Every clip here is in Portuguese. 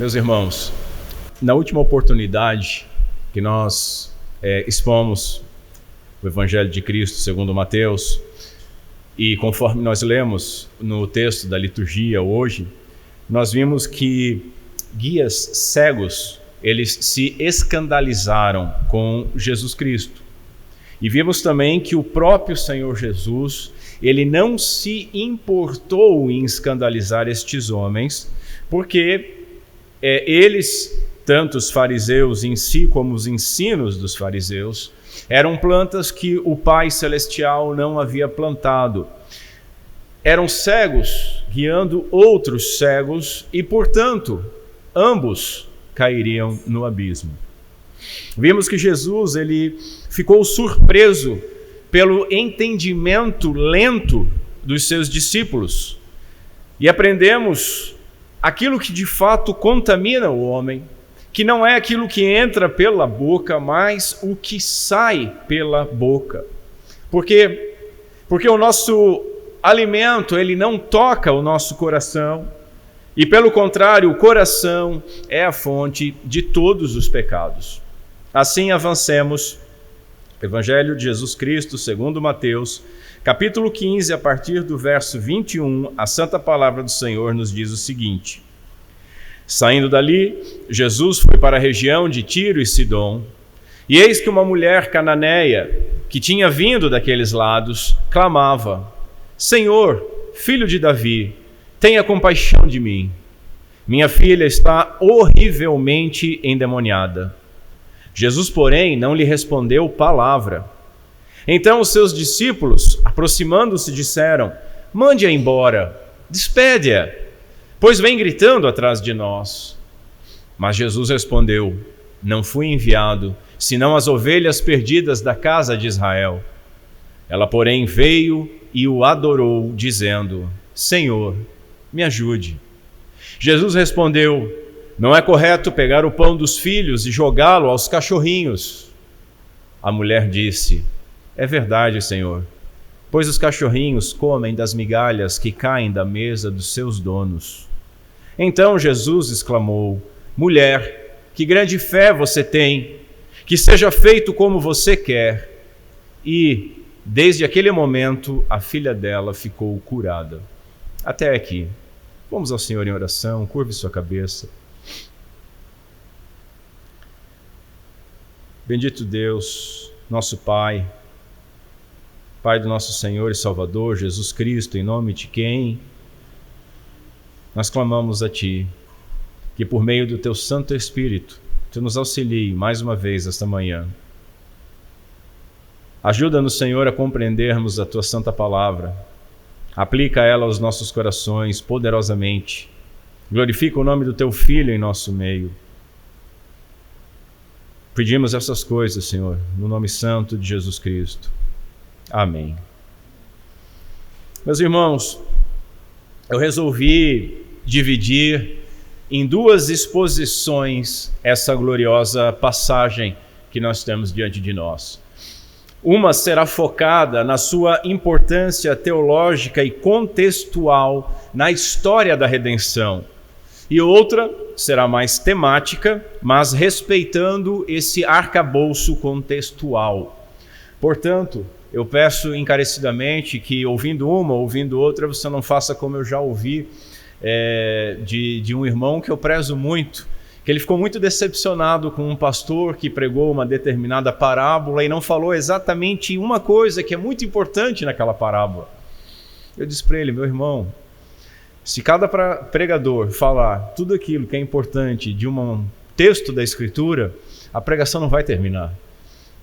Meus irmãos, na última oportunidade que nós expomos o Evangelho de Cristo segundo Mateus, e conforme nós lemos no texto da liturgia hoje, nós vimos que guias cegos, eles se escandalizaram com Jesus Cristo. E vimos também que o próprio Senhor Jesus, ele não se importou em escandalizar estes homens, porque eles, tanto os fariseus em si como os ensinos dos fariseus, eram plantas que o Pai Celestial não havia plantado. Eram cegos guiando outros cegos e, portanto, ambos cairiam no abismo. Vimos que Jesus ele ficou surpreso pelo entendimento lento dos seus discípulos e aprendemos aquilo que de fato contamina o homem, que não é aquilo que entra pela boca, mas o que sai pela boca. Porque o nosso alimento, ele não toca o nosso coração, e pelo contrário, o coração é a fonte de todos os pecados. Assim avancemos, Evangelho de Jesus Cristo, segundo Mateus, capítulo 15, a partir do verso 21, a santa palavra do Senhor nos diz o seguinte: Saindo dali, Jesus foi para a região de Tiro e Sidom, e eis que uma mulher cananeia, que tinha vindo daqueles lados, clamava: Senhor, filho de Davi, tenha compaixão de mim. Minha filha está horrivelmente endemoniada. Jesus, porém, não lhe respondeu palavra. Então os seus discípulos, aproximando-se, disseram: Mande-a embora, despede-a, pois vem gritando atrás de nós. Mas Jesus respondeu: Não fui enviado, senão as ovelhas perdidas da casa de Israel. Ela, porém, veio e o adorou, dizendo: Senhor, me ajude. Jesus respondeu: Não é correto pegar o pão dos filhos e jogá-lo aos cachorrinhos. A mulher disse: É verdade, Senhor, pois os cachorrinhos comem das migalhas que caem da mesa dos seus donos. Então Jesus exclamou: Mulher, que grande fé você tem, que seja feito como você quer. E, desde aquele momento, a filha dela ficou curada. Até aqui. Vamos ao Senhor em oração, curve sua cabeça. Bendito Deus, nosso Pai, Pai do nosso Senhor e Salvador, Jesus Cristo, em nome de quem nós clamamos a Ti, que por meio do Teu Santo Espírito, Tu nos auxilie mais uma vez esta manhã. Ajuda-nos, Senhor, a compreendermos a Tua Santa Palavra. Aplica ela aos nossos corações poderosamente. Glorifica o nome do Teu Filho em nosso meio. Pedimos essas coisas, Senhor, no nome santo de Jesus Cristo. Amém. Meus irmãos, eu resolvi dividir em duas exposições essa gloriosa passagem que nós temos diante de nós. Uma será focada na sua importância teológica e contextual na história da redenção. E outra será mais temática, mas respeitando esse arcabouço contextual. Portanto, eu peço encarecidamente que, ouvindo uma, ouvindo outra, você não faça como eu já ouvi de um irmão que eu prezo muito, que ele ficou muito decepcionado com um pastor que pregou uma determinada parábola e não falou exatamente uma coisa que é muito importante naquela parábola. Eu disse para ele: meu irmão, se cada pregador falar tudo aquilo que é importante de um texto da Escritura, a pregação não vai terminar,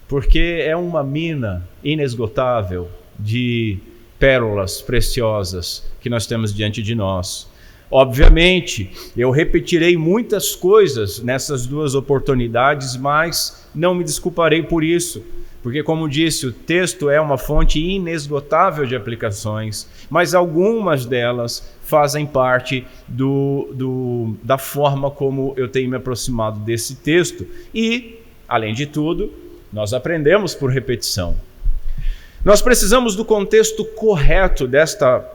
porque é uma mina inesgotável de pérolas preciosas que nós temos diante de nós. Obviamente, eu repetirei muitas coisas nessas duas oportunidades, mas não me desculparei por isso, porque, como disse, o texto é uma fonte inesgotável de aplicações, mas algumas delas fazem parte da forma como eu tenho me aproximado desse texto. E, além de tudo, nós aprendemos por repetição. Nós precisamos do contexto correto desta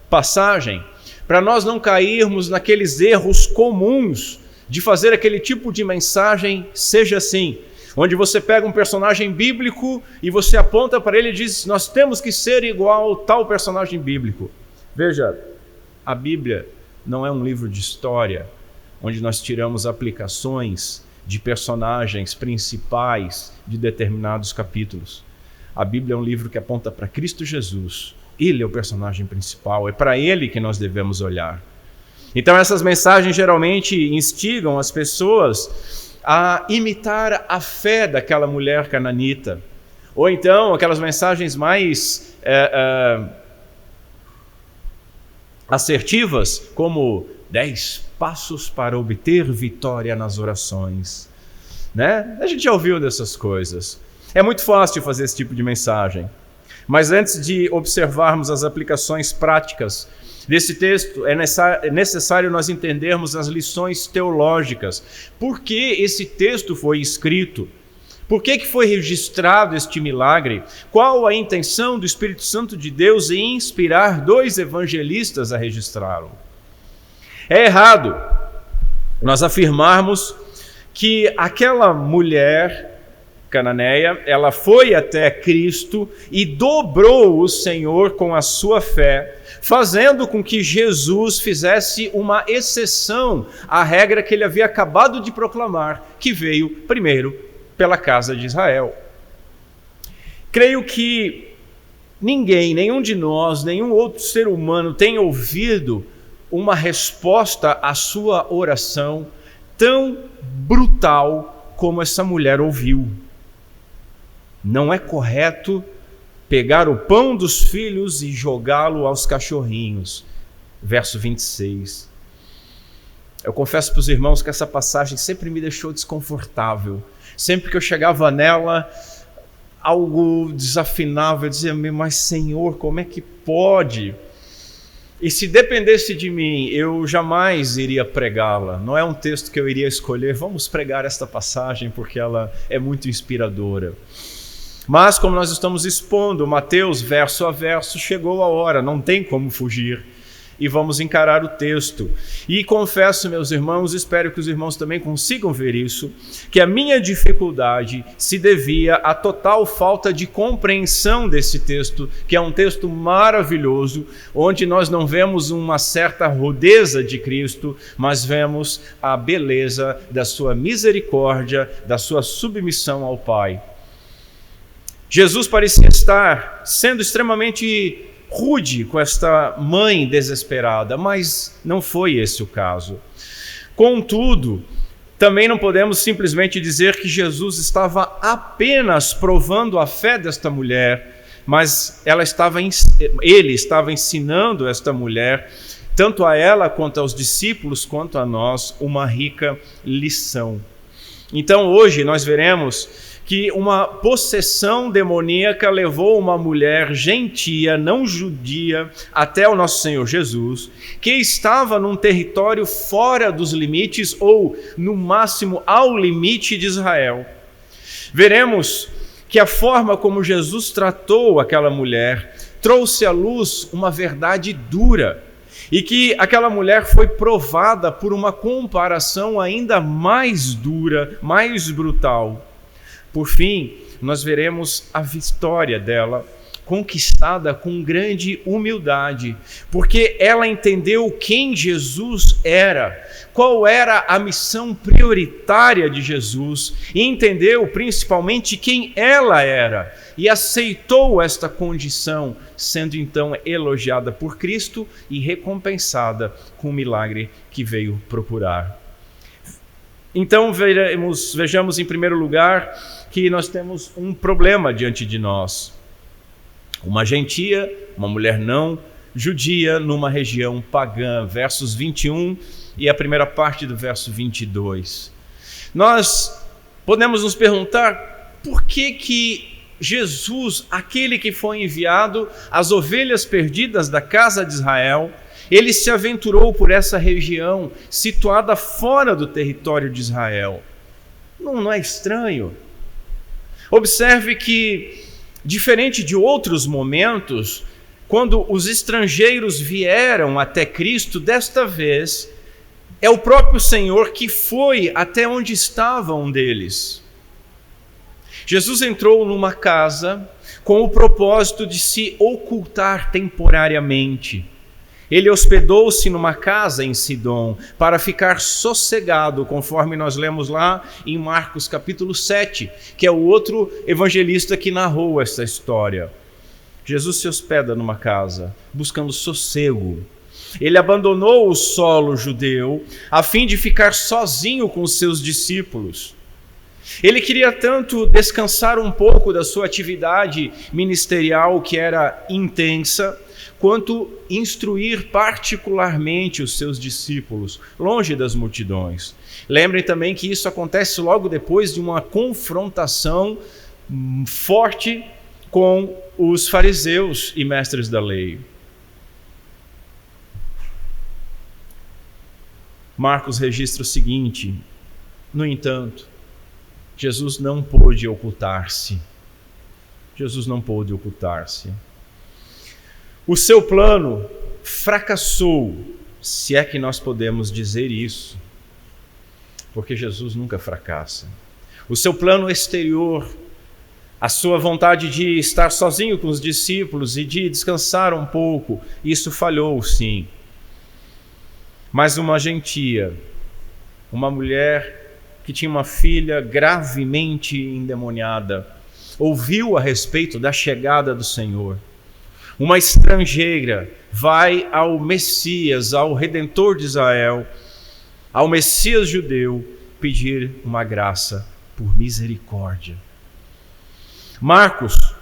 passagem, para nós não cairmos naqueles erros comuns de fazer aquele tipo de mensagem seja assim, onde você pega um personagem bíblico e você aponta para ele e diz: nós temos que ser igual a tal personagem bíblico. Veja, a Bíblia não é um livro de história, onde nós tiramos aplicações de personagens principais de determinados capítulos. A Bíblia é um livro que aponta para Cristo Jesus. Ele é o personagem principal, é para ele que nós devemos olhar. Então essas mensagens geralmente instigam as pessoas a imitar a fé daquela mulher cananita. Ou então aquelas mensagens mais assertivas, como 10 passos para obter vitória nas orações. Né? A gente já ouviu dessas coisas. É muito fácil fazer esse tipo de mensagem. Mas antes de observarmos as aplicações práticas desse texto, é necessário nós entendermos as lições teológicas. Por que esse texto foi escrito? Por que foi registrado este milagre? Qual a intenção do Espírito Santo de Deus em inspirar 2 evangelistas a registrá-lo? É errado nós afirmarmos que aquela mulher cananeia, ela foi até Cristo e dobrou o Senhor com a sua fé, fazendo com que Jesus fizesse uma exceção à regra que ele havia acabado de proclamar, que veio primeiro pela casa de Israel. Creio que nenhum de nós, nenhum outro ser humano tem ouvido uma resposta à sua oração tão brutal como essa mulher ouviu. Não é correto pegar o pão dos filhos e jogá-lo aos cachorrinhos. Verso 26. Eu confesso para os irmãos que essa passagem sempre me deixou desconfortável. Sempre que eu chegava nela, algo desafinava. Eu dizia: mas Senhor, como é que pode? E se dependesse de mim, eu jamais iria pregá-la. Não é um texto que eu iria escolher. Vamos pregar esta passagem porque ela é muito inspiradora. Mas como nós estamos expondo Mateus verso a verso, chegou a hora, não tem como fugir. E vamos encarar o texto. E confesso, meus irmãos, espero que os irmãos também consigam ver isso, que a minha dificuldade se devia à total falta de compreensão desse texto, que é um texto maravilhoso, onde nós não vemos uma certa rudeza de Cristo, mas vemos a beleza da sua misericórdia, da sua submissão ao Pai. Jesus parecia estar sendo extremamente rude com esta mãe desesperada, mas não foi esse o caso. Contudo, também não podemos simplesmente dizer que Jesus estava apenas provando a fé desta mulher, mas ele estava ensinando esta mulher, tanto a ela quanto aos discípulos, quanto a nós, uma rica lição. Então hoje nós veremos que uma possessão demoníaca levou uma mulher gentia, não judia, até o nosso Senhor Jesus, que estava num território fora dos limites, ou no máximo ao limite de Israel. Veremos que a forma como Jesus tratou aquela mulher trouxe à luz uma verdade dura, e que aquela mulher foi provada por uma comparação ainda mais dura, mais brutal. Por fim, nós veremos a vitória dela conquistada com grande humildade, porque ela entendeu quem Jesus era, qual era a missão prioritária de Jesus, e entendeu principalmente quem ela era, e aceitou esta condição, sendo então elogiada por Cristo e recompensada com o milagre que veio procurar. Então vejamos em primeiro lugar que nós temos um problema diante de nós. Uma gentia, uma mulher não judia numa região pagã, versos 21 e a primeira parte do verso 22. Nós podemos nos perguntar por que Jesus, aquele que foi enviado às ovelhas perdidas da casa de Israel, ele se aventurou por essa região situada fora do território de Israel. Não é estranho? Observe que, diferente de outros momentos, quando os estrangeiros vieram até Cristo, desta vez, É o próprio Senhor que foi até onde estava um deles. Jesus entrou numa casa com o propósito de se ocultar temporariamente. Ele hospedou-se numa casa em Sidom para ficar sossegado, conforme nós lemos lá em Marcos capítulo 7, que é o outro evangelista que narrou essa história. Jesus se hospeda numa casa, buscando sossego. Ele abandonou o solo judeu a fim de ficar sozinho com os seus discípulos. Ele queria tanto descansar um pouco da sua atividade ministerial, que era intensa, quanto instruir particularmente os seus discípulos, longe das multidões. Lembrem também que isso acontece logo depois de uma confrontação forte com os fariseus e mestres da lei. Marcos registra o seguinte: no entanto, Jesus não pôde ocultar-se. Jesus não pôde ocultar-se. O seu plano fracassou, se é que nós podemos dizer isso, porque Jesus nunca fracassa. O seu plano exterior, a sua vontade de estar sozinho com os discípulos e de descansar um pouco, isso falhou, sim. Mas uma gentia, uma mulher que tinha uma filha gravemente endemoniada, ouviu a respeito da chegada do Senhor. Uma estrangeira vai ao Messias, ao Redentor de Israel, ao Messias judeu, pedir uma graça por misericórdia. Marcos,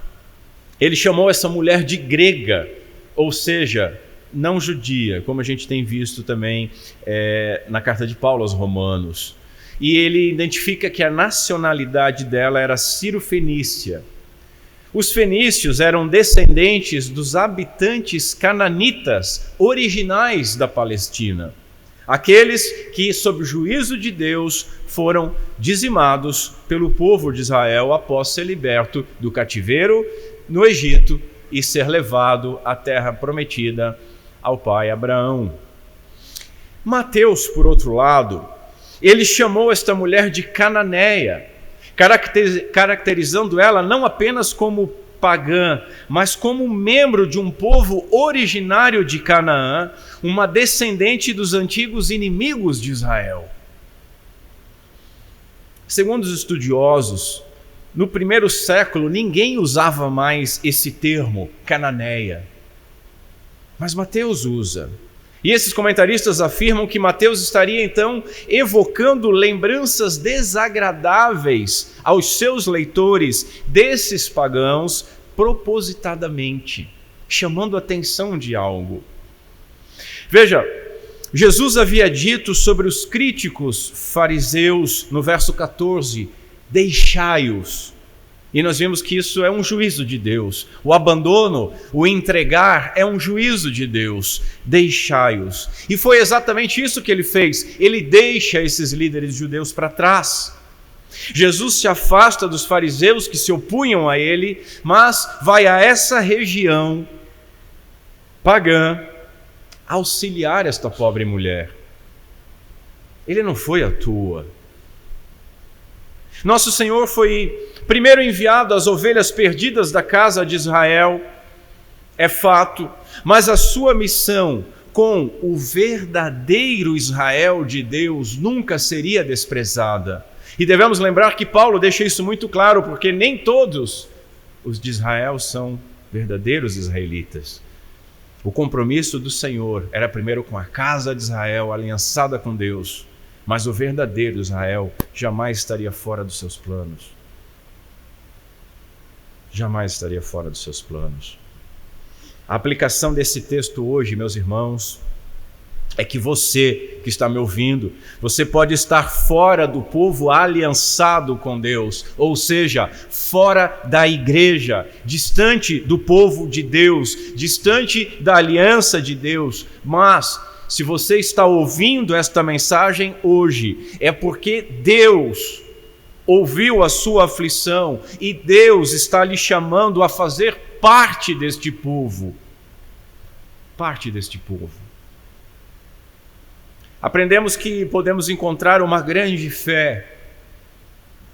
ele chamou essa mulher de grega, ou seja, não judia, como a gente tem visto também na carta de Paulo aos Romanos. E ele identifica que a nacionalidade dela era sírio-fenícia. Os fenícios eram descendentes dos habitantes cananitas originais da Palestina, aqueles que, sob o juízo de Deus, foram dizimados pelo povo de Israel após ser liberto do cativeiro no Egito e ser levado à terra prometida ao pai Abraão. Mateus, por outro lado, ele chamou esta mulher de cananeia, caracterizando ela não apenas como pagã, mas como membro de um povo originário de Canaã, uma descendente dos antigos inimigos de Israel. Segundo os estudiosos, no primeiro século ninguém usava mais esse termo, cananeia, mas Mateus usa. E esses comentaristas afirmam que Mateus estaria então evocando lembranças desagradáveis aos seus leitores desses pagãos propositadamente, chamando a atenção de algo. Veja, Jesus havia dito sobre os críticos fariseus no verso 14: deixai-os. E nós vimos que isso é um juízo de Deus. O abandono, o entregar, é um juízo de Deus. Deixai-os. E foi exatamente isso que ele fez. Ele deixa esses líderes judeus para trás. Jesus se afasta dos fariseus que se opunham a ele, mas vai a essa região pagã auxiliar esta pobre mulher. Ele não foi à toa. Nosso Senhor foi primeiro enviado às ovelhas perdidas da casa de Israel, é fato, mas a sua missão com o verdadeiro Israel de Deus nunca seria desprezada. E devemos lembrar que Paulo deixa isso muito claro, porque nem todos os de Israel são verdadeiros israelitas. O compromisso do Senhor era primeiro com a casa de Israel, aliançada com Deus, mas o verdadeiro Israel jamais estaria fora dos seus planos. Jamais estaria fora dos seus planos. A aplicação desse texto hoje, meus irmãos, é que você que está me ouvindo, você pode estar fora do povo aliançado com Deus, ou seja, fora da igreja, distante do povo de Deus, distante da aliança de Deus, mas se você está ouvindo esta mensagem hoje, é porque Deus ouviu a sua aflição e Deus está lhe chamando a fazer parte deste povo. Parte deste povo. aprendemos que podemos encontrar uma grande fé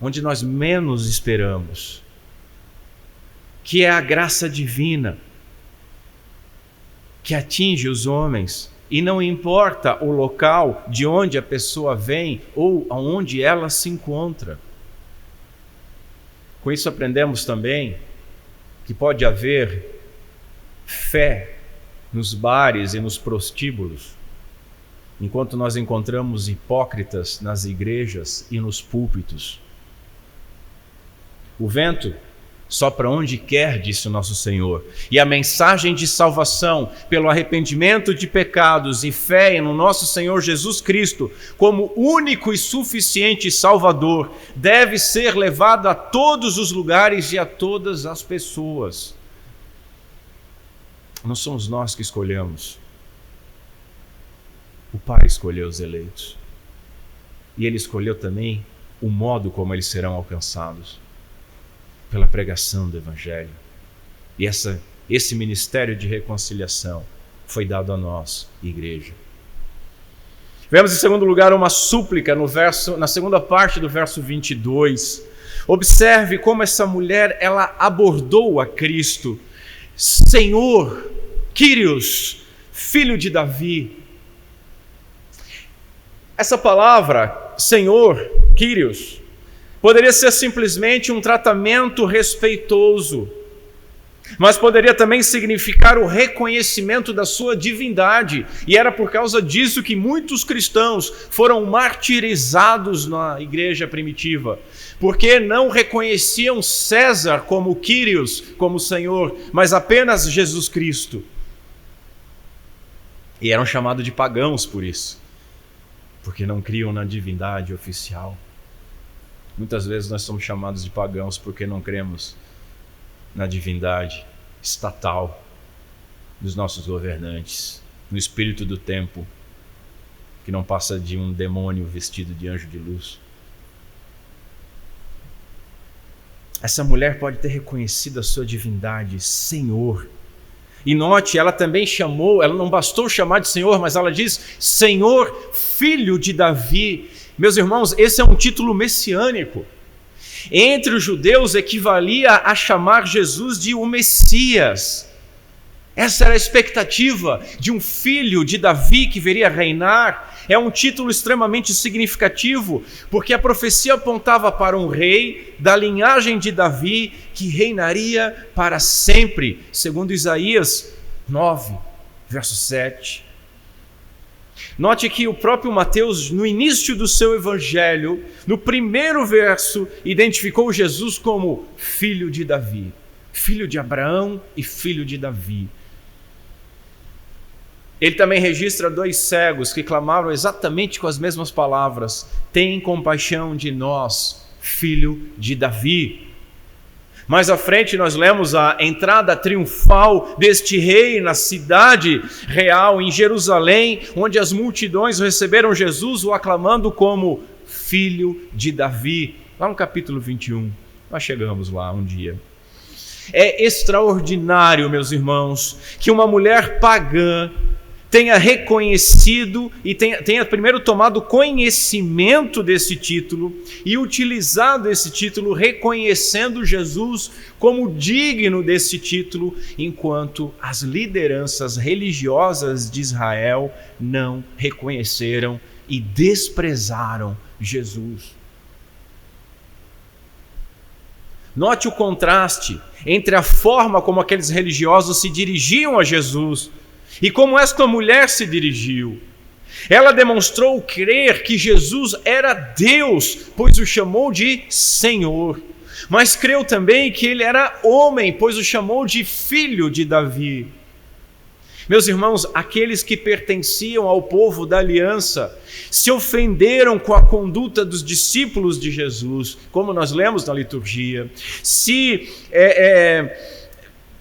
onde nós menos esperamos, que é a graça divina, que atinge os homens, e não importa o local de onde a pessoa vem ou aonde ela se encontra. Com isso aprendemos também que pode haver fé nos bares e nos prostíbulos, enquanto nós encontramos hipócritas nas igrejas e nos púlpitos. O vento sopra onde quer, disse o nosso Senhor, e a mensagem de salvação pelo arrependimento de pecados e fé no nosso Senhor Jesus Cristo como único e suficiente Salvador deve ser levada a todos os lugares e a todas as pessoas. Não somos nós que escolhemos. O Pai escolheu os eleitos. E Ele escolheu também o modo como eles serão alcançados. Pela pregação do Evangelho. E esse ministério de reconciliação foi dado a nós, igreja. Vemos em segundo lugar uma súplica na segunda parte do verso 22. Observe como essa mulher ela abordou a Cristo. Senhor, Kyrios, filho de Davi. Essa palavra, Senhor, Kyrios, poderia ser simplesmente um tratamento respeitoso, mas poderia também significar o reconhecimento da sua divindade, e era por causa disso que muitos cristãos foram martirizados na igreja primitiva, porque não reconheciam César como Kyrios, como Senhor, mas apenas Jesus Cristo. E eram chamados de pagãos por isso, porque não criam na divindade oficial. Muitas vezes nós somos chamados de pagãos porque não cremos na divindade estatal dos nossos governantes, no espírito do tempo, que não passa de um demônio vestido de anjo de luz. Essa mulher pode ter reconhecido a sua divindade, Senhor. E note, ela também chamou, ela não bastou chamar de Senhor, mas ela diz, Senhor, filho de Davi. Meus irmãos, esse é um título messiânico. Entre os judeus equivalia a chamar Jesus de o Messias. Essa era a expectativa de um filho de Davi que viria a reinar. É um título extremamente significativo, porque a profecia apontava para um rei da linhagem de Davi que reinaria para sempre, segundo Isaías 9, verso 7. Note que o próprio Mateus, no início do seu evangelho, no primeiro verso, identificou Jesus como filho de Davi, filho de Abraão e filho de Davi. Ele também registra 2 cegos que clamaram exatamente com as mesmas palavras: tem compaixão de nós, filho de Davi. Mais à frente nós lemos a entrada triunfal deste rei na cidade real, em Jerusalém, onde as multidões receberam Jesus, o aclamando como filho de Davi. Lá no capítulo 21, nós chegamos lá um dia. É extraordinário, meus irmãos, que uma mulher pagã tenha reconhecido e tenha primeiro tomado conhecimento desse título e utilizado esse título reconhecendo Jesus como digno desse título, enquanto as lideranças religiosas de Israel não reconheceram e desprezaram Jesus. Note o contraste entre a forma como aqueles religiosos se dirigiam a Jesus e como esta mulher se dirigiu. Ela demonstrou crer que Jesus era Deus, pois o chamou de Senhor. Mas creu também que ele era homem, pois o chamou de filho de Davi. Meus irmãos, aqueles que pertenciam ao povo da aliança se ofenderam com a conduta dos discípulos de Jesus, como nós lemos na liturgia,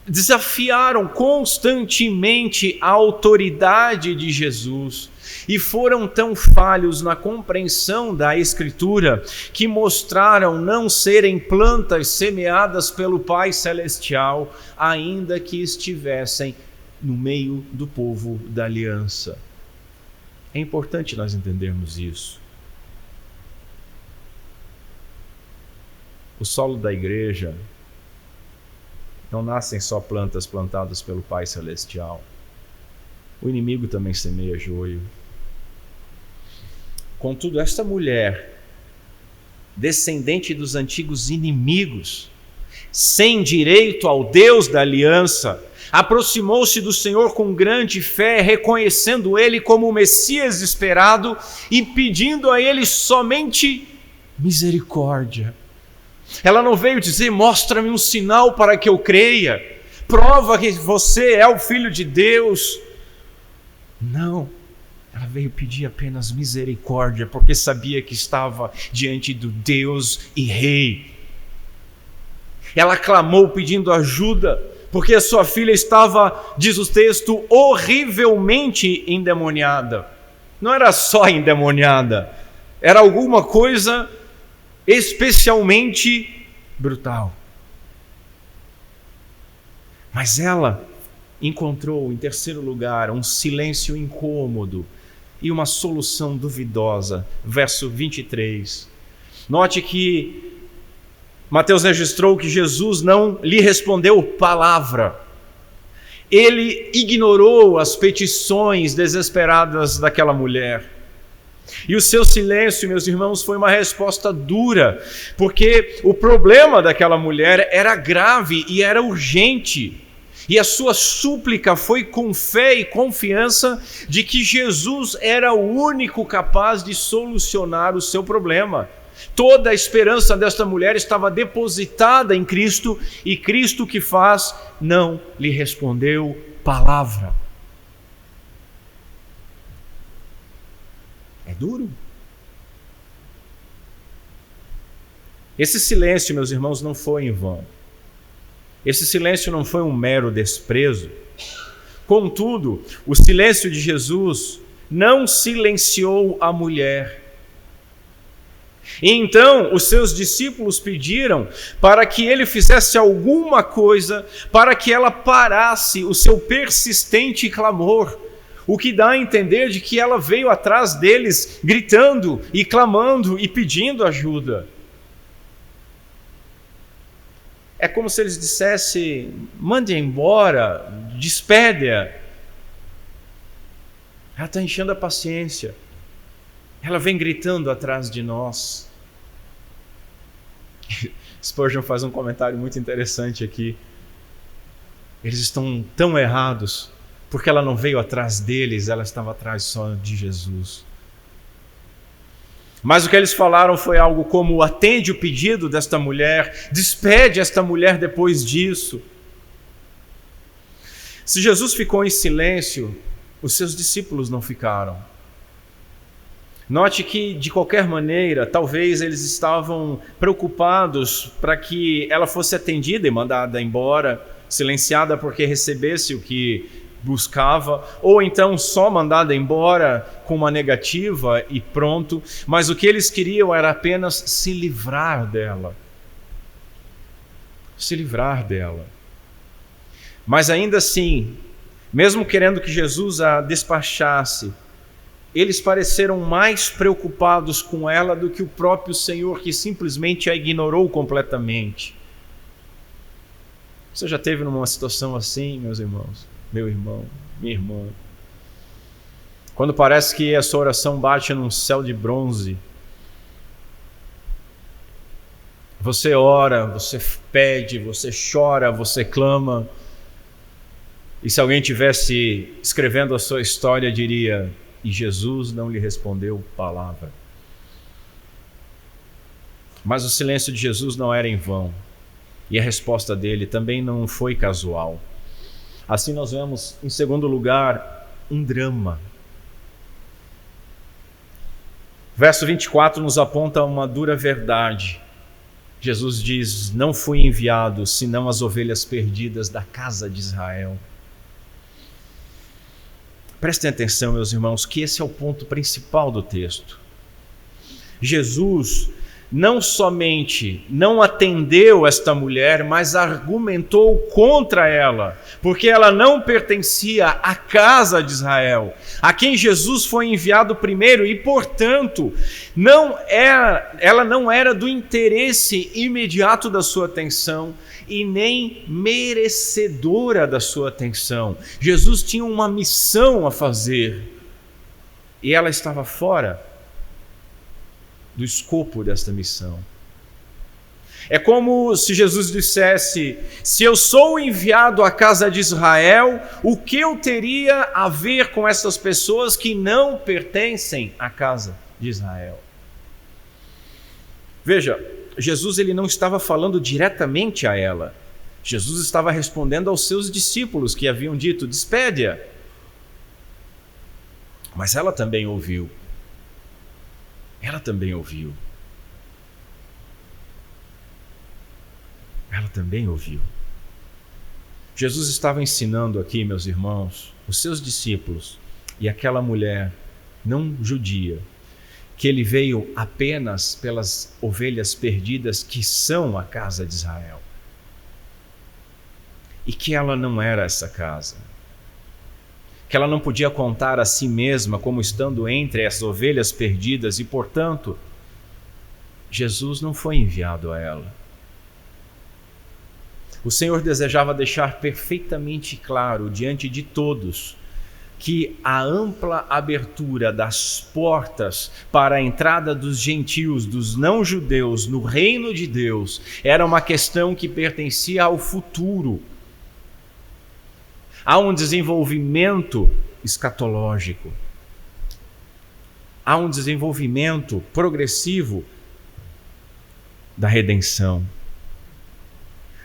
desafiaram constantemente a autoridade de Jesus e foram tão falhos na compreensão da Escritura que mostraram não serem plantas semeadas pelo Pai Celestial, ainda que estivessem no meio do povo da aliança. É importante nós entendermos isso. O solo da igreja não nascem só plantas plantadas pelo Pai Celestial. O inimigo também semeia joio. Contudo, esta mulher, descendente dos antigos inimigos, sem direito ao Deus da aliança, aproximou-se do Senhor com grande fé, reconhecendo Ele como o Messias esperado e pedindo a Ele somente misericórdia. Ela não veio dizer: mostra-me um sinal para que eu creia, prova que você é o Filho de Deus. Não, ela veio pedir apenas misericórdia, porque sabia que estava diante do Deus e Rei. Ela clamou pedindo ajuda, porque a sua filha estava, diz o texto, horrivelmente endemoniada. Não era só endemoniada, era alguma coisa especialmente brutal. Mas ela encontrou, em terceiro lugar, um silêncio incômodo e uma solução duvidosa. Verso 23. Note que Mateus registrou que Jesus não lhe respondeu palavra. Ele ignorou as petições desesperadas daquela mulher. E o seu silêncio, meus irmãos, foi uma resposta dura, porque o problema daquela mulher era grave e era urgente. E a sua súplica foi com fé e confiança de que Jesus era o único capaz de solucionar o seu problema. Toda a esperança desta mulher estava depositada em Cristo, e Cristo, que faz, não lhe respondeu palavra. É duro. Esse silêncio, meus irmãos, não foi em vão. Esse silêncio não foi um mero desprezo. Contudo, o silêncio de Jesus não silenciou a mulher. E então os seus discípulos pediram para que ele fizesse alguma coisa para que ela parasse o seu persistente clamor, o que dá a entender de que ela veio atrás deles gritando e clamando e pedindo ajuda. É como se eles dissessem: mande embora, despede-a. Ela está enchendo a paciência. Ela vem gritando atrás de nós. Spurgeon faz um comentário muito interessante aqui. Eles estão tão errados, porque ela não veio atrás deles, ela estava atrás só de Jesus. Mas o que eles falaram foi algo como: atende o pedido desta mulher, despede esta mulher depois disso. Se Jesus ficou em silêncio, os seus discípulos não ficaram. Note que, de qualquer maneira, talvez eles estavam preocupados para que ela fosse atendida e mandada embora, silenciada porque recebesse o que buscava, ou então só mandada embora com uma negativa e pronto. Mas o que eles queriam era apenas se livrar dela. Se livrar dela. Mas ainda assim, mesmo querendo que Jesus a despachasse, eles pareceram mais preocupados com ela do que o próprio Senhor, que simplesmente a ignorou completamente. Você já esteve numa situação assim, meus irmãos? Meu irmão, minha irmã? Quando parece que a sua oração bate num céu de bronze. Você ora, você pede, você chora, você clama. E se alguém tivesse escrevendo a sua história, diria: e Jesus não lhe respondeu palavra. Mas o silêncio de Jesus não era em vão, e a resposta dele também não foi casual. Assim nós vemos, em segundo lugar, um drama. Verso 24 nos aponta uma dura verdade. Jesus diz: não fui enviado senão as ovelhas perdidas da casa de Israel. Prestem atenção, meus irmãos, que esse é o ponto principal do texto. Jesus não somente não atendeu esta mulher, mas argumentou contra ela, porque ela não pertencia à casa de Israel, a quem Jesus foi enviado primeiro, e portanto ela não era do interesse imediato da sua atenção e nem merecedora da sua atenção. Jesus tinha uma missão a fazer e ela estava fora do escopo desta missão. É como se Jesus dissesse: se eu sou enviado à casa de Israel, o que eu teria a ver com essas pessoas que não pertencem à casa de Israel? Veja, Jesus ele não estava falando diretamente a ela. Jesus estava respondendo aos seus discípulos que haviam dito: despede-a. Mas ela também ouviu. Ela também ouviu. Ela também ouviu. Jesus estava ensinando aqui, meus irmãos, os seus discípulos e aquela mulher não judia, que ele veio apenas pelas ovelhas perdidas que são a casa de Israel. E que ela não era essa casa. Que ela não podia contar a si mesma como estando entre as ovelhas perdidas e, portanto, Jesus não foi enviado a ela. O Senhor desejava deixar perfeitamente claro diante de todos que a ampla abertura das portas para a entrada dos gentios, dos não-judeus, no reino de Deus, era uma questão que pertencia ao futuro. Há um desenvolvimento escatológico. Há um desenvolvimento progressivo da redenção.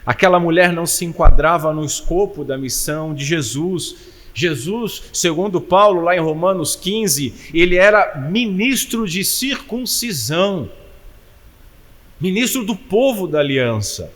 Aquela mulher não se enquadrava no escopo da missão de Jesus. Jesus, segundo Paulo, lá em Romanos 15, ele era ministro de circuncisão, ministro do povo da aliança.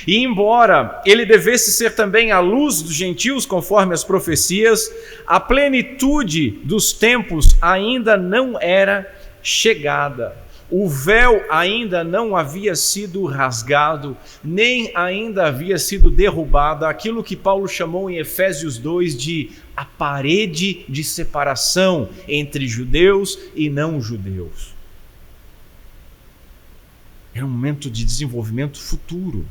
E embora ele devesse ser também a luz dos gentios, conforme as profecias, a plenitude dos tempos ainda não era chegada. O véu ainda não havia sido rasgado, nem ainda havia sido derrubado, aquilo que Paulo chamou em Efésios 2 de a parede de separação entre judeus e não judeus. Era um momento de desenvolvimento futuro.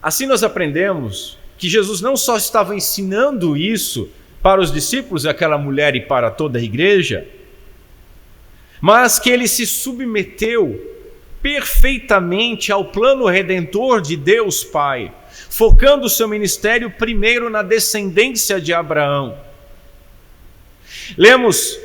Assim nós aprendemos que Jesus não só estava ensinando isso para os discípulos, aquela mulher e para toda a igreja, mas que ele se submeteu perfeitamente ao plano redentor de Deus Pai, focando o seu ministério primeiro na descendência de Abraão. Lemos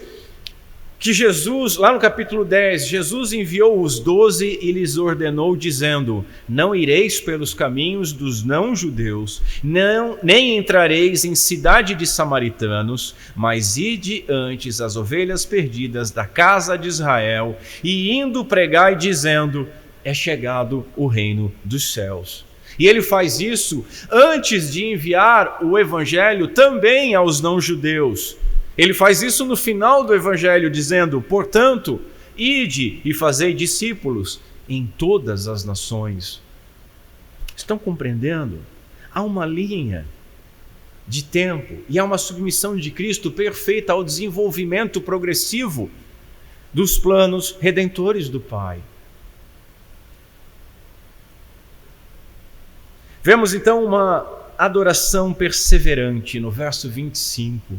que Jesus, lá no capítulo 10, Jesus enviou os 12 e lhes ordenou, dizendo: não ireis pelos caminhos dos não-judeus, nem entrareis em cidade de samaritanos, mas ide antes as ovelhas perdidas da casa de Israel, e indo pregai, dizendo: é chegado o reino dos céus. E ele faz isso antes de enviar o evangelho também aos não-judeus. Ele faz isso no final do evangelho, dizendo: portanto, ide e fazei discípulos em todas as nações. Estão compreendendo? Há uma linha de tempo e há uma submissão de Cristo perfeita ao desenvolvimento progressivo dos planos redentores do Pai. Vemos então uma adoração perseverante no verso 25.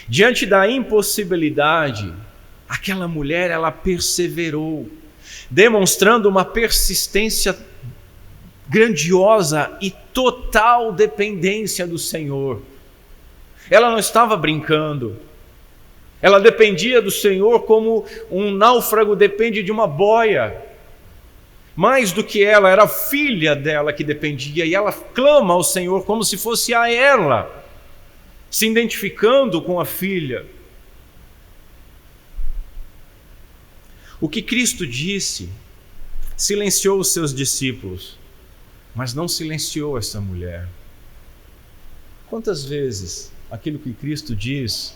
Diante da impossibilidade, aquela mulher, ela perseverou, demonstrando uma persistência grandiosa e total dependência do Senhor. Ela não estava brincando. Ela dependia do Senhor como um náufrago depende de uma boia. Mais do que ela, era a filha dela que dependia, e ela clama ao Senhor como se fosse a ela, se identificando com a filha. O que Cristo disse silenciou os seus discípulos, mas não silenciou essa mulher. Quantas vezes aquilo que Cristo diz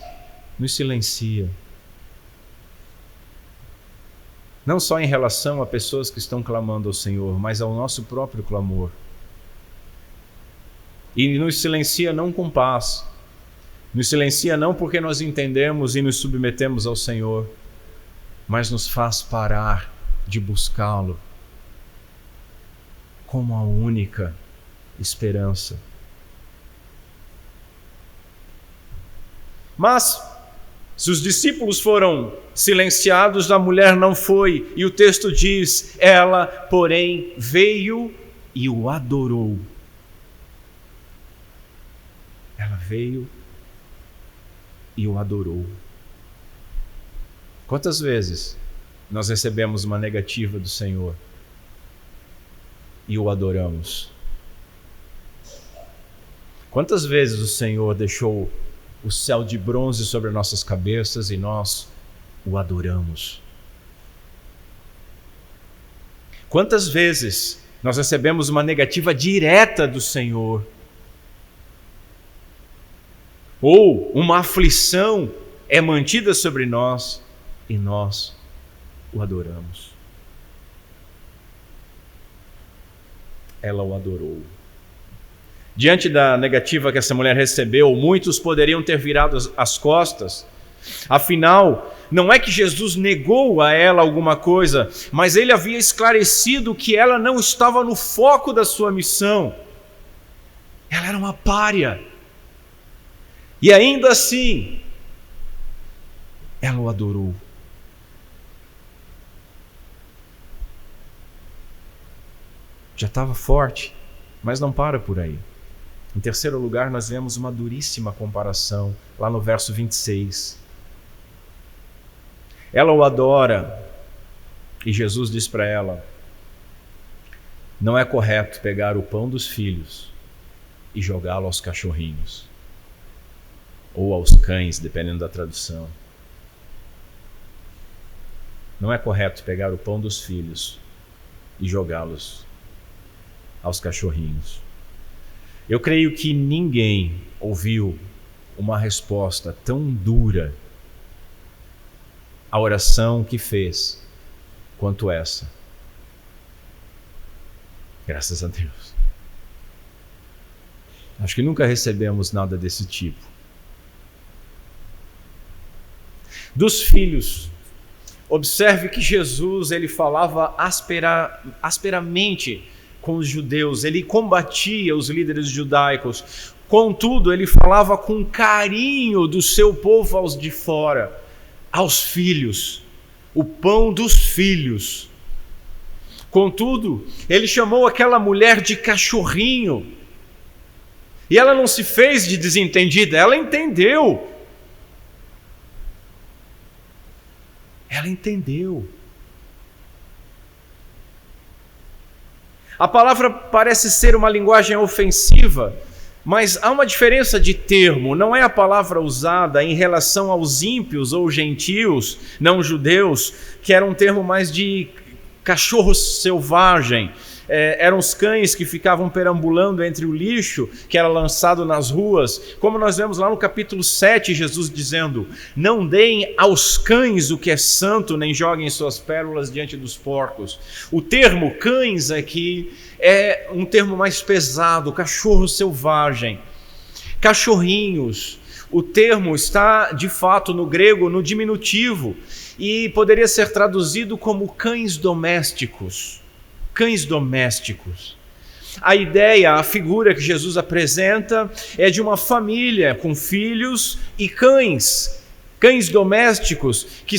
nos silencia? não só em relação a pessoas que estão clamando ao Senhor, mas ao nosso próprio clamor. E nos silencia não com paz, nos silencia não porque nós entendemos e nos submetemos ao Senhor, mas nos faz parar de buscá-lo como a única esperança. Mas, se os discípulos foram silenciados, a mulher não foi, e o texto diz, ela, porém, veio e o adorou. Ela veio e o adorou. Quantas vezes nós recebemos uma negativa do Senhor e o adoramos? Quantas vezes o Senhor deixou o céu de bronze sobre nossas cabeças e nós o adoramos? Quantas vezes nós recebemos uma negativa direta do Senhor, ou uma aflição é mantida sobre nós e nós o adoramos? Ela o adorou. Diante da negativa que essa mulher recebeu, muitos poderiam ter virado as costas. Afinal, não é que Jesus negou a ela alguma coisa, mas ele havia esclarecido que ela não estava no foco da sua missão. Ela era uma pária. E ainda assim, ela o adorou. Já estava forte, mas não para por aí. Em terceiro lugar, nós vemos uma duríssima comparação, lá no verso 26. Ela o adora, e Jesus diz para ela, não é correto pegar o pão dos filhos e jogá-lo aos cachorrinhos, ou aos cães, dependendo da tradução. Não é correto pegar o pão dos filhos e jogá-los aos cachorrinhos. Eu creio que ninguém ouviu uma resposta tão dura à oração que fez quanto essa. Graças a Deus. Acho que nunca recebemos nada desse tipo. Dos filhos, observe que Jesus ele falava asperamente com os judeus, ele combatia os líderes judaicos, contudo ele falava com carinho do seu povo aos de fora, aos filhos, o pão dos filhos. Contudo, ele chamou aquela mulher de cachorrinho, e ela não se fez de desentendida, ela entendeu. Ela entendeu. A palavra parece ser uma linguagem ofensiva, mas há uma diferença de termo. Não é a palavra usada em relação aos ímpios ou gentios, não judeus, que era um termo mais de cachorro selvagem. Eram os cães que ficavam perambulando entre o lixo que era lançado nas ruas, como nós vemos lá no capítulo 7, Jesus dizendo, não deem aos cães o que é santo, nem joguem suas pérolas diante dos porcos. O termo cães aqui é um termo mais pesado, cachorro selvagem, cachorrinhos. O termo está, de fato, no grego, no diminutivo, e poderia ser traduzido como cães domésticos. Cães domésticos. A ideia, a figura que Jesus apresenta é de uma família com filhos e cães domésticos que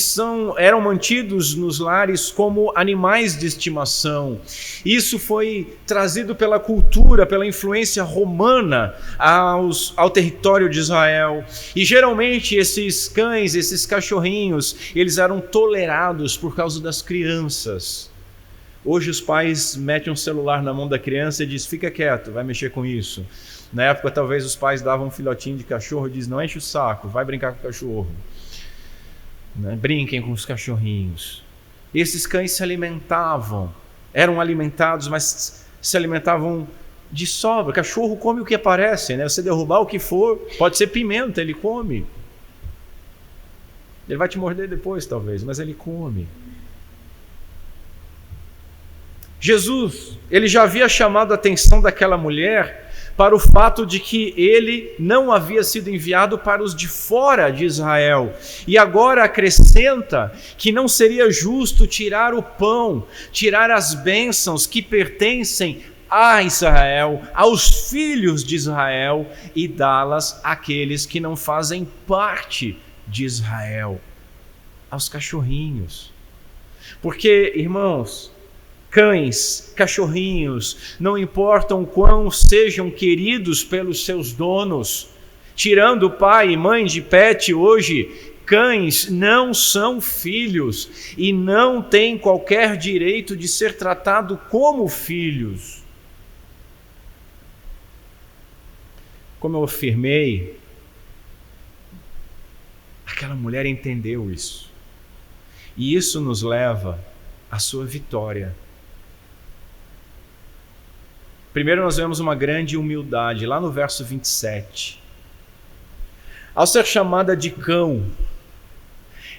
eram mantidos nos lares como animais de estimação. Isso foi trazido pela cultura, pela influência romana ao território de Israel. E geralmente esses cães, esses cachorrinhos, eles eram tolerados por causa das crianças. Hoje os pais metem um celular na mão da criança e dizem, fica quieto, vai mexer com isso. Na época talvez os pais davam um filhotinho de cachorro e dizem, não enche o saco, vai brincar com o cachorro. Brinquem com os cachorrinhos. E esses cães se alimentavam, eram alimentados, mas se alimentavam de sobra. O cachorro come o que aparece, né? Você derrubar o que for, pode ser pimenta, ele come. Ele vai te morder depois talvez, mas ele come. Jesus, ele já havia chamado a atenção daquela mulher para o fato de que ele não havia sido enviado para os de fora de Israel. E agora acrescenta que não seria justo tirar o pão, tirar as bênçãos que pertencem a Israel, aos filhos de Israel, e dá-las àqueles que não fazem parte de Israel, aos cachorrinhos. Porque, irmãos, cães, cachorrinhos, não importam quão sejam queridos pelos seus donos, tirando pai e mãe de pet hoje, cães não são filhos e não têm qualquer direito de ser tratado como filhos. Como eu afirmei, aquela mulher entendeu isso. E isso nos leva à sua vitória. Primeiro nós vemos uma grande humildade, lá no verso 27. Ao ser chamada de cão,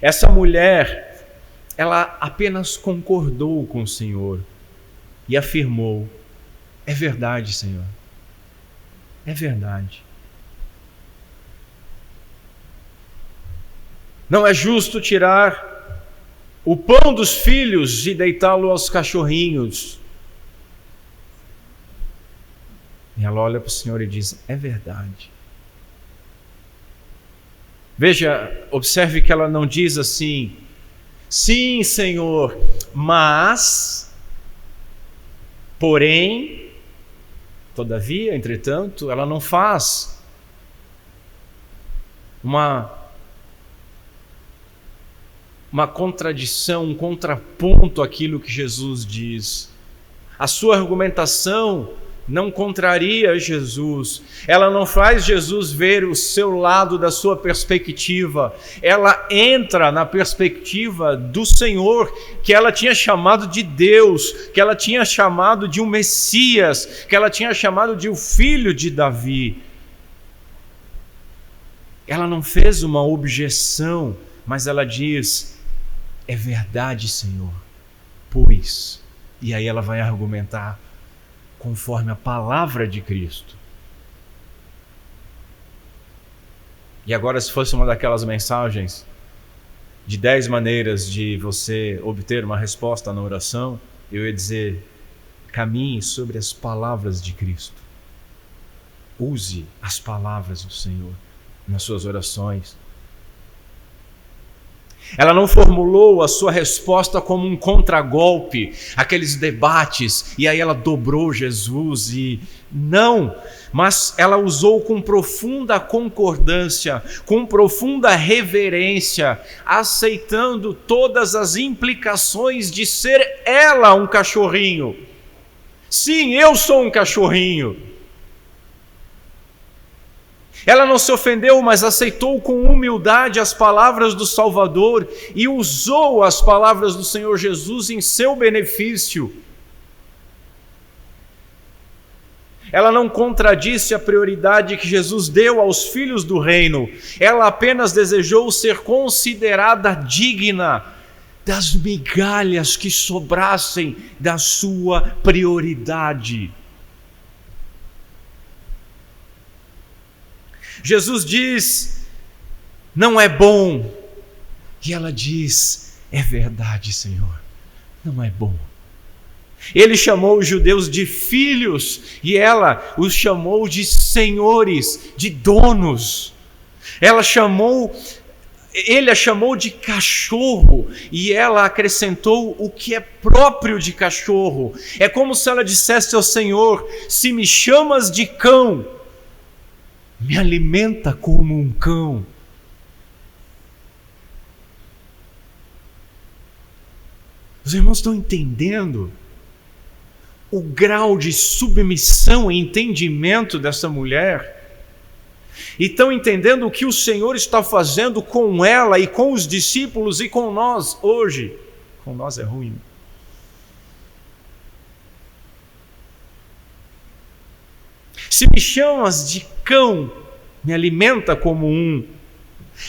essa mulher, ela apenas concordou com o Senhor e afirmou: é verdade, Senhor, é verdade. Não é justo tirar o pão dos filhos e deitá-lo aos cachorrinhos. E ela olha para o Senhor e diz: é verdade. Veja, observe que ela não diz assim: sim, Senhor, mas, porém, todavia, entretanto. Ela não faz uma contradição, um contraponto àquilo que Jesus diz. A sua argumentação não contraria Jesus, ela não faz Jesus ver o seu lado da sua perspectiva, ela entra na perspectiva do Senhor, que ela tinha chamado de Deus, que ela tinha chamado de um Messias, que ela tinha chamado de o filho de Davi. Ela não fez uma objeção, mas ela diz: é verdade, Senhor, pois. E aí ela vai argumentar conforme a palavra de Cristo. E agora, se fosse uma daquelas mensagens de 10 maneiras de você obter uma resposta na oração, eu ia dizer: caminhe sobre as palavras de Cristo. Use as palavras do Senhor nas suas orações. Ela não formulou a sua resposta como um contragolpe, aqueles debates, e aí ela dobrou Jesus, e não, mas ela usou com profunda concordância, com profunda reverência, aceitando todas as implicações de ser ela um cachorrinho. Sim, eu sou um cachorrinho. Ela não se ofendeu, mas aceitou com humildade as palavras do Salvador e usou as palavras do Senhor Jesus em seu benefício. Ela não contradisse a prioridade que Jesus deu aos filhos do reino. Ela apenas desejou ser considerada digna das migalhas que sobrassem da sua prioridade. Jesus diz: não é bom. E ela diz: é verdade, Senhor, não é bom. Ele chamou os judeus de filhos e ela os chamou de senhores, de donos. Ele a chamou de cachorro e ela acrescentou o que é próprio de cachorro. É como se ela dissesse ao Senhor: se me chamas de cão, me alimenta como um cão. Os irmãos estão entendendo o grau de submissão e entendimento dessa mulher? E estão entendendo o que o Senhor está fazendo com ela e com os discípulos e com nós hoje? Com nós é ruim. Se me chamas de cão, me alimenta como um.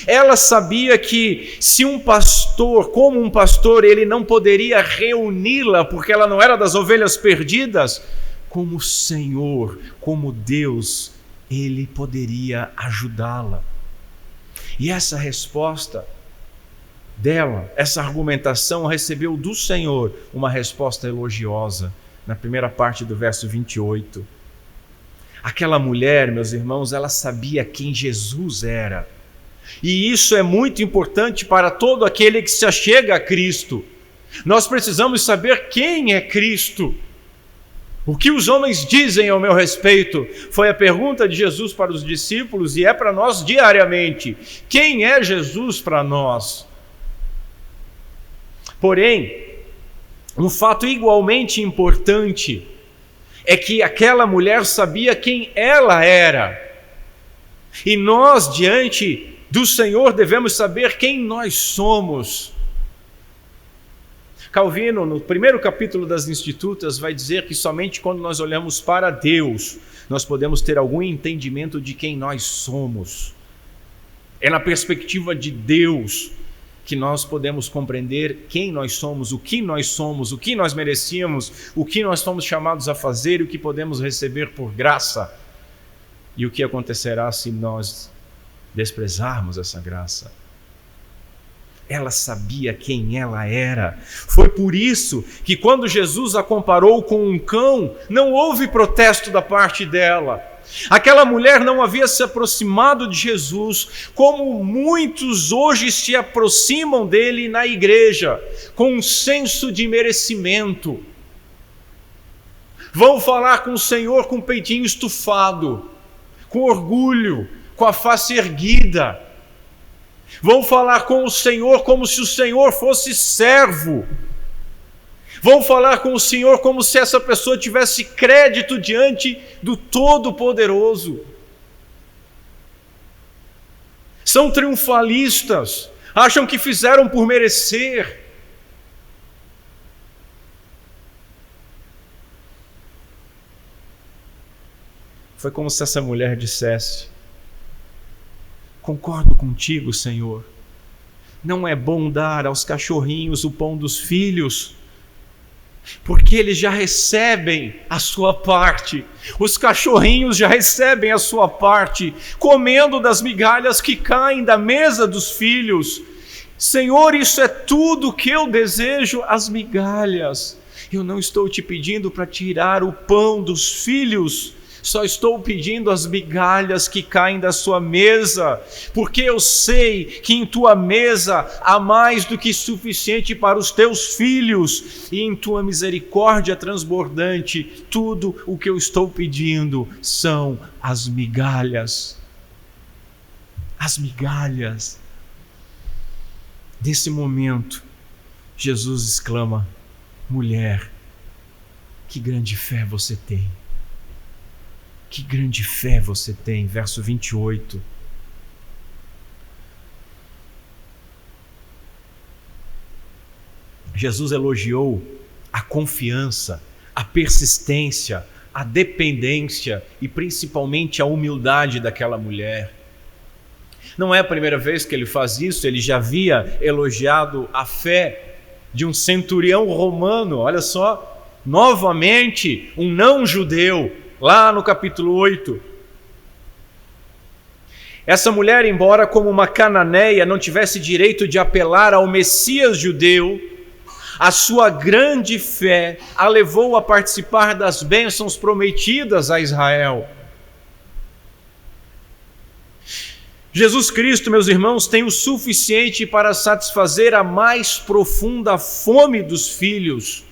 Ela sabia que se um pastor, como um pastor, ele não poderia reuni-la, porque ela não era das ovelhas perdidas, como o Senhor, como Deus, ele poderia ajudá-la. E essa resposta dela, essa argumentação, recebeu do Senhor uma resposta elogiosa, na primeira parte do verso 28. Aquela mulher, meus irmãos, ela sabia quem Jesus era. E isso é muito importante para todo aquele que se achega a Cristo. Nós precisamos saber quem é Cristo. O que os homens dizem ao meu respeito? Foi a pergunta de Jesus para os discípulos e é para nós diariamente. Quem é Jesus para nós? Porém, um fato igualmente importante é que aquela mulher sabia quem ela era. E nós, diante do Senhor, devemos saber quem nós somos. Calvino, no primeiro capítulo das Institutas, vai dizer que somente quando nós olhamos para Deus, nós podemos ter algum entendimento de quem nós somos. É na perspectiva de Deus que nós podemos compreender quem nós somos, o que nós merecíamos, o que nós fomos chamados a fazer e o que podemos receber por graça. E o que acontecerá se nós desprezarmos essa graça. Ela sabia quem ela era. Foi por isso que quando Jesus a comparou com um cão, não houve protesto da parte dela. Aquela mulher não havia se aproximado de Jesus, como muitos hoje se aproximam dele na igreja, com um senso de merecimento. Vão falar com o Senhor com o peitinho estufado, com orgulho, com a face erguida. Vão falar com o Senhor como se o Senhor fosse servo. Vão falar com o Senhor como se essa pessoa tivesse crédito diante do Todo-Poderoso. São triunfalistas, acham que fizeram por merecer. Foi como se essa mulher dissesse: concordo contigo, Senhor. Não é bom dar aos cachorrinhos o pão dos filhos, porque eles já recebem a sua parte. Os cachorrinhos já recebem a sua parte, comendo das migalhas que caem da mesa dos filhos. Senhor, isso é tudo que eu desejo, as migalhas. Eu não estou te pedindo para tirar o pão dos filhos, só estou pedindo as migalhas que caem da sua mesa, porque eu sei que em tua mesa há mais do que suficiente para os teus filhos, e em tua misericórdia transbordante, tudo o que eu estou pedindo são as migalhas. As migalhas. Nesse momento, Jesus exclama: mulher, que grande fé você tem. Que grande fé você tem, verso 28. Jesus elogiou a confiança, a persistência, a dependência e principalmente a humildade daquela mulher. Não é a primeira vez que ele faz isso, ele já havia elogiado a fé de um centurião romano, olha só, novamente um não-judeu, lá no capítulo 8. Essa mulher, embora como uma cananeia não tivesse direito de apelar ao Messias judeu, a sua grande fé a levou a participar das bênçãos prometidas a Israel. Jesus Cristo, meus irmãos, tem o suficiente para satisfazer a mais profunda fome dos filhos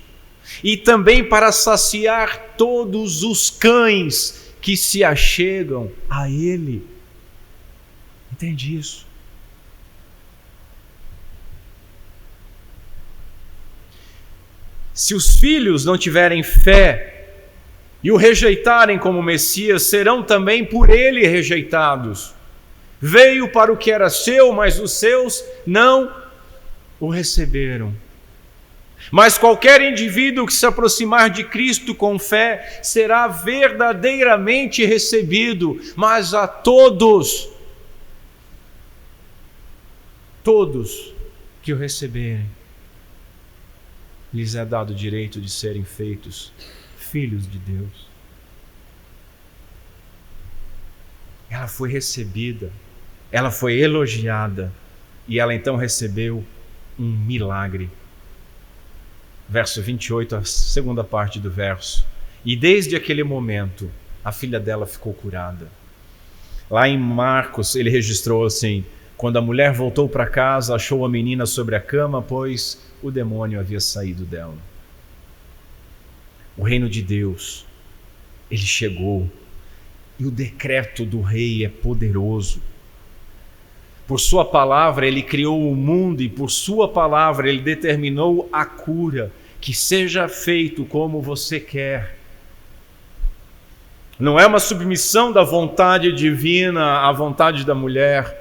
e também para saciar todos os cães que se achegam a Ele. Entende isso? Se os filhos não tiverem fé e o rejeitarem como Messias, serão também por Ele rejeitados. Veio para o que era seu, mas os seus não o receberam. Mas qualquer indivíduo que se aproximar de Cristo com fé será verdadeiramente recebido, mas a todos Todos que o receberem, lhes é dado o direito de serem feitos filhos de Deus. Ela foi recebida, ela foi elogiada, e ela então recebeu um milagre. Verso 28, a segunda parte do verso. E desde aquele momento, a filha dela ficou curada. Lá em Marcos, ele registrou assim: quando a mulher voltou para casa, achou a menina sobre a cama, pois o demônio havia saído dela. O reino de Deus, ele chegou, e o decreto do rei é poderoso. Por sua palavra ele criou o mundo, e por sua palavra ele determinou a cura, que seja feito como você quer. Não é uma submissão da vontade divina à vontade da mulher,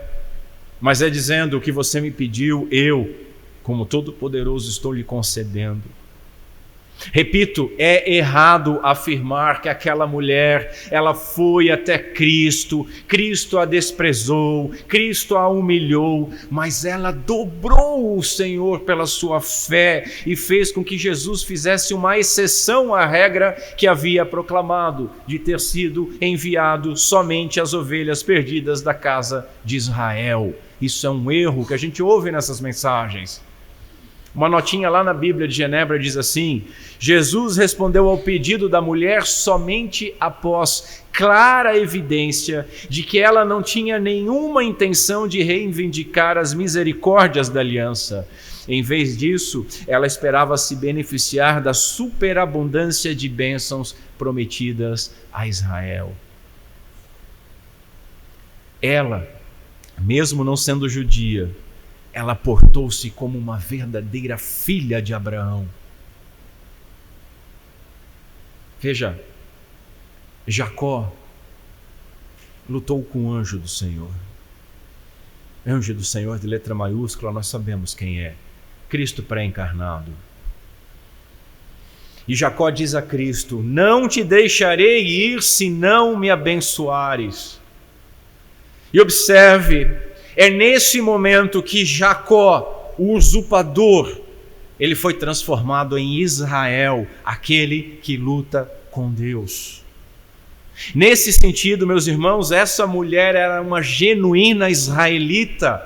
mas é dizendo: o que você me pediu, eu, como Todo-Poderoso, estou lhe concedendo. Repito, é errado afirmar que aquela mulher, ela foi até Cristo, Cristo a desprezou, Cristo a humilhou, mas ela dobrou o Senhor pela sua fé e fez com que Jesus fizesse uma exceção à regra que havia proclamado, de ter sido enviado somente às ovelhas perdidas da casa de Israel. Isso é um erro que a gente ouve nessas mensagens. Uma notinha lá na Bíblia de Genebra diz assim: Jesus respondeu ao pedido da mulher somente após clara evidência de que ela não tinha nenhuma intenção de reivindicar as misericórdias da aliança. Em vez disso, ela esperava se beneficiar da superabundância de bênçãos prometidas a Israel. Ela, mesmo não sendo judia, ela portou-se como uma verdadeira filha de Abraão. Veja, Jacó lutou com o anjo do Senhor. Anjo do Senhor de letra maiúscula, nós sabemos quem é: Cristo pré-encarnado. E Jacó diz a Cristo: não te deixarei ir se não me abençoares. E observe, é nesse momento que Jacó, o usurpador, ele foi transformado em Israel, aquele que luta com Deus. Nesse sentido, meus irmãos, essa mulher era uma genuína israelita.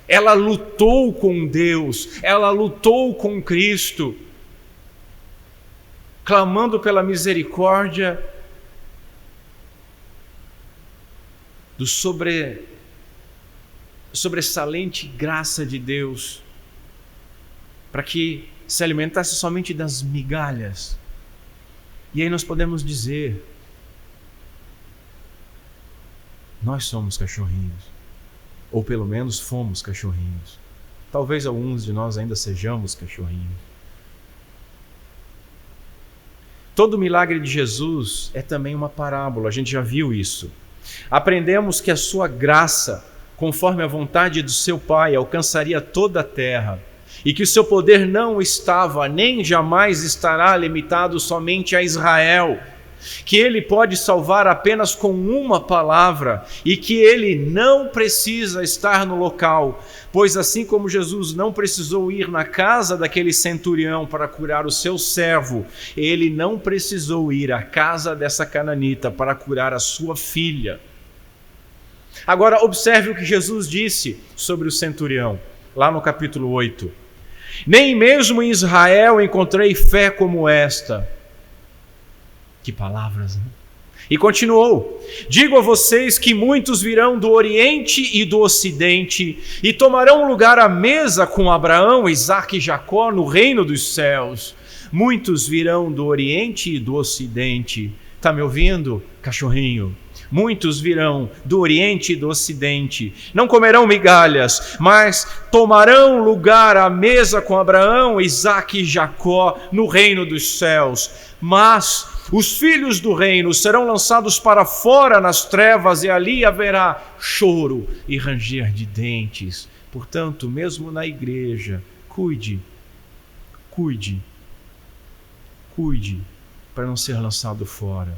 Ela lutou com Deus, ela lutou com Cristo, clamando pela misericórdia do sobressalente graça de Deus, para que se alimentasse somente das migalhas. E aí nós podemos dizer: nós somos cachorrinhos, ou pelo menos fomos cachorrinhos. Talvez alguns de nós ainda sejamos cachorrinhos. Todo milagre de Jesus é também uma parábola, a gente já viu isso. Aprendemos que a sua graça, conforme a vontade do seu Pai, alcançaria toda a terra, e que o seu poder não estava, nem jamais estará limitado somente a Israel, que ele pode salvar apenas com uma palavra, e que ele não precisa estar no local, pois assim como Jesus não precisou ir na casa daquele centurião para curar o seu servo, ele não precisou ir à casa dessa cananita para curar a sua filha. Agora observe o que Jesus disse sobre o centurião, lá no capítulo 8. Nem mesmo em Israel encontrei fé como esta. Que palavras, né? E continuou: digo a vocês que muitos virão do Oriente e do Ocidente e tomarão lugar à mesa com Abraão, Isaque e Jacó no reino dos céus. Muitos virão do Oriente e do Ocidente. Está me ouvindo, cachorrinho? Muitos virão do Oriente e do Ocidente, não comerão migalhas, mas tomarão lugar à mesa com Abraão, Isaque e Jacó no reino dos céus. Mas os filhos do reino serão lançados para fora nas trevas, e ali haverá choro e ranger de dentes. Portanto, mesmo na igreja, cuide para não ser lançado fora.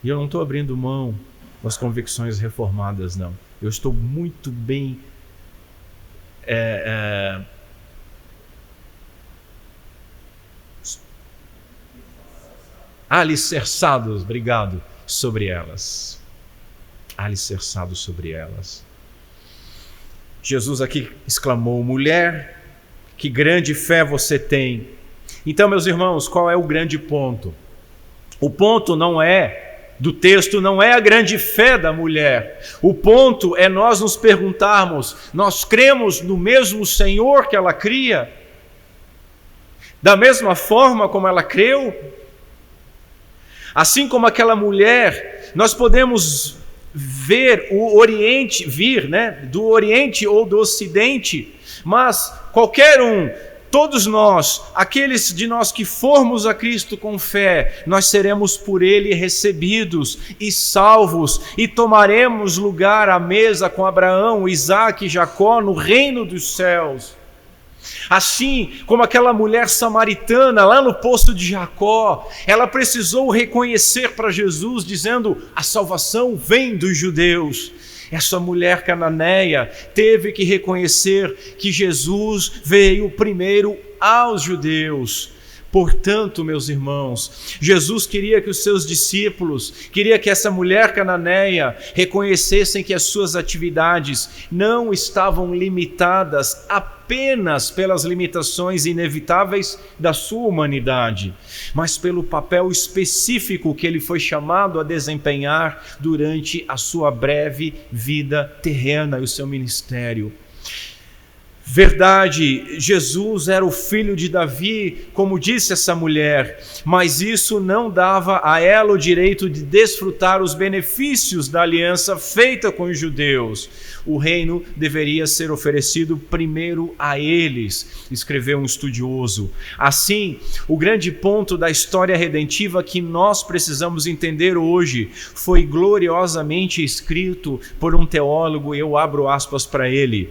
E eu não estou abrindo mão das convicções reformadas, não. Eu estou muito bem alicerçados, obrigado, sobre elas. Alicerçados sobre elas. Jesus aqui exclamou: mulher, que grande fé você tem. Então, meus irmãos, qual é o grande ponto? O ponto do texto não é a grande fé da mulher. O ponto é nós nos perguntarmos: nós cremos no mesmo Senhor que ela cria? Da mesma forma como ela creu? Assim como aquela mulher, nós podemos ver o Oriente, do Oriente ou do Ocidente, mas qualquer um, todos nós, aqueles de nós que formos a Cristo com fé, nós seremos por Ele recebidos e salvos, e tomaremos lugar à mesa com Abraão, Isaque e Jacó no reino dos céus. Assim como aquela mulher samaritana lá no poço de Jacó, ela precisou reconhecer para Jesus, dizendo: a salvação vem dos judeus. Essa mulher cananeia teve que reconhecer que Jesus veio primeiro aos judeus. Portanto, meus irmãos, Jesus queria que os seus discípulos, queria que essa mulher cananeia reconhecessem que as suas atividades não estavam limitadas apenas pelas limitações inevitáveis da sua humanidade, mas pelo papel específico que ele foi chamado a desempenhar durante a sua breve vida terrena e o seu ministério. Verdade, Jesus era o filho de Davi, como disse essa mulher, mas isso não dava a ela o direito de desfrutar os benefícios da aliança feita com os judeus. O reino deveria ser oferecido primeiro a eles, escreveu um estudioso. Assim, o grande ponto da história redentiva que nós precisamos entender hoje foi gloriosamente escrito por um teólogo, e eu abro aspas para ele.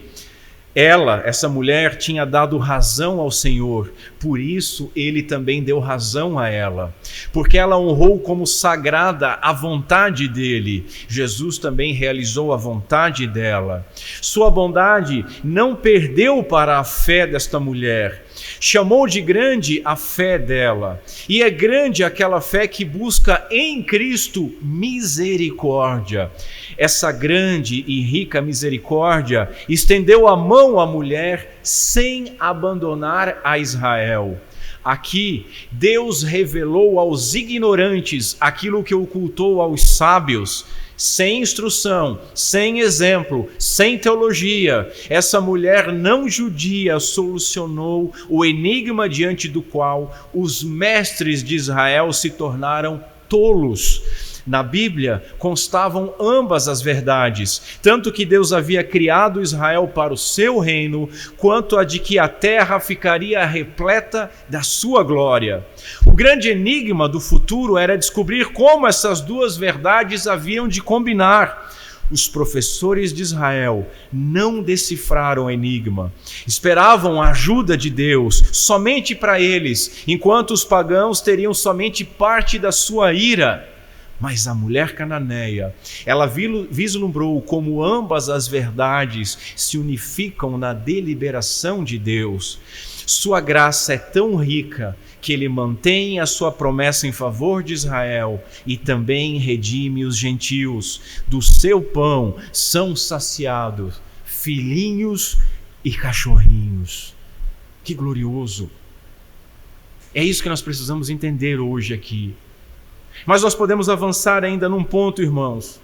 Essa mulher, tinha dado razão ao Senhor, por isso ele também deu razão a ela. Porque ela honrou como sagrada a vontade dele, Jesus também realizou a vontade dela. Sua bondade não perdeu para a fé desta mulher. Chamou de grande a fé dela, e é grande aquela fé que busca em Cristo misericórdia. Essa grande e rica misericórdia estendeu a mão à mulher sem abandonar a Israel. Aqui, Deus revelou aos ignorantes aquilo que ocultou aos sábios. Sem instrução, sem exemplo, sem teologia, essa mulher não judia solucionou o enigma diante do qual os mestres de Israel se tornaram tolos. Na Bíblia constavam ambas as verdades, tanto que Deus havia criado Israel para o seu reino, quanto a de que a terra ficaria repleta da sua glória. O grande enigma do futuro era descobrir como essas duas verdades haviam de combinar. Os professores de Israel não decifraram o enigma, esperavam a ajuda de Deus somente para eles, enquanto os pagãos teriam somente parte da sua ira. Mas a mulher cananeia, ela vislumbrou como ambas as verdades se unificam na deliberação de Deus. Sua graça é tão rica que ele mantém a sua promessa em favor de Israel e também redime os gentios. Do seu pão são saciados filhinhos e cachorrinhos. Que glorioso! É isso que nós precisamos entender hoje aqui. Mas nós podemos avançar ainda num ponto, irmãos.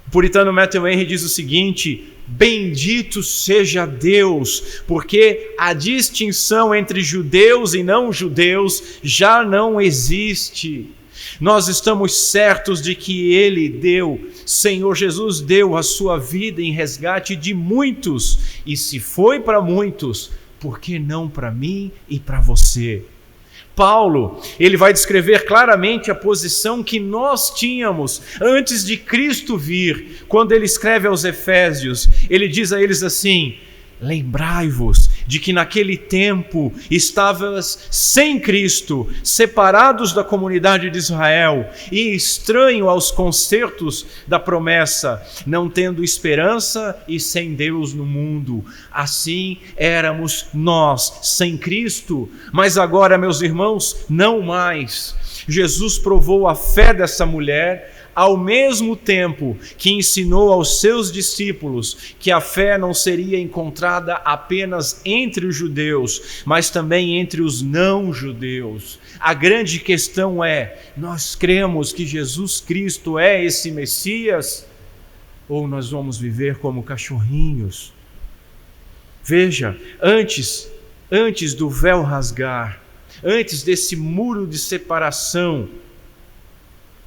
O puritano Matthew Henry diz o seguinte: bendito seja Deus, porque a distinção entre judeus e não judeus já não existe. Nós estamos certos de que Senhor Jesus deu a sua vida em resgate de muitos, e se foi para muitos, por que não para mim e para você? Paulo, ele vai descrever claramente a posição que nós tínhamos antes de Cristo vir. Quando ele escreve aos Efésios, ele diz a eles assim: lembrai-vos de que naquele tempo estavas sem Cristo, separados da comunidade de Israel e estranho aos concertos da promessa, não tendo esperança e sem Deus no mundo. Assim éramos nós, sem Cristo, mas agora, meus irmãos, não mais. Jesus provou a fé dessa mulher, ao mesmo tempo que ensinou aos seus discípulos que a fé não seria encontrada apenas entre os judeus, mas também entre os não-judeus. A grande questão é: nós cremos que Jesus Cristo é esse Messias? Ou nós vamos viver como cachorrinhos? Veja, antes do véu rasgar, antes desse muro de separação